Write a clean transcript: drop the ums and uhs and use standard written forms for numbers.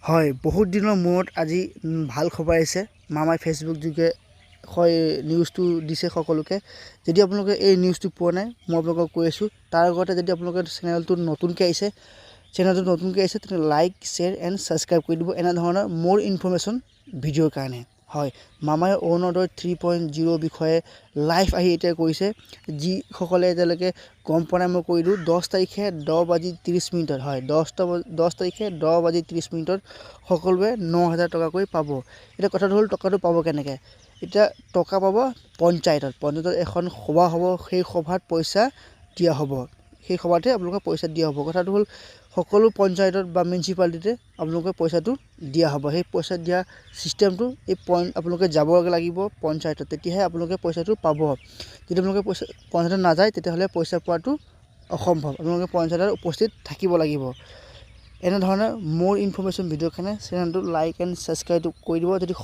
হয়, বহুত দিনৰ মূৰত আজি ভাল খবৰ আহিছে। মামাই ফেচবুক যোগে হয় নিউজটো দিছে সকলোকে। যদি আপোনালোকে এই নিউজটো পোৱা নাই, মই আপোনালোকক কৈ আছোঁ। তাৰ আগতে যদি আপোনালোকে চেনেলটো নতুনকৈ আহিছে তেন্তে লাইক, শ্বেয়াৰ এণ্ড ছাবস্ক্ৰাইব কৰি দিব এনেধৰণৰ মোৰ ইনফৰ্মেশ্যন ভিডিঅ'ৰ কাৰণে। হয়, মামাই অৰুণোদয় 3.0 বিষয়ে লাইভ আহি এতিয়া কৈছে। যিসকলে এতিয়ালৈকে গম পোৱা নাই মই কৈ দিওঁ, 10 তাৰিখে 10:30 হয়, 10 তাৰিখে 10:30 সকলোৱে 9,000 টকাকৈ পাব। এতিয়া কথাটো হ'ল টকাটো পাব কেনেকৈ? এতিয়া টকা পাব পঞ্চায়তত এখন সভা হ'ব, সেই সভাত পইচা দিয়া হ'ব। সেই সভাতে আপোনালোকে পইচা দিয়া হ'ব। কথাটো হ'ল সকলো পঞ্চায়তত বা মিউনিচিপালিটিতে আপোনালোকে পইচাটো দিয়া হ'ব। সেই পইচা দিয়া ছিষ্টেমটো আপোনালোকে যাব লাগিব পঞ্চায়তত, তেতিয়াহে আপোনালোকে পইচাটো পাব। যদি আপোনালোকে পঞ্চায়তত নাযায়, তেতিয়াহ'লে পইচা পোৱাটো অসম্ভৱ। আপোনালোকে পঞ্চায়তত উপস্থিত থাকিব লাগিব। এনেধৰণৰ মোৰ ইনফৰ্মেশ্যন ভিডিঅ'ৰ কাৰণে চেনেলটো লাইক এণ্ড ছাবস্ক্ৰাইব কৰি দিব। যদি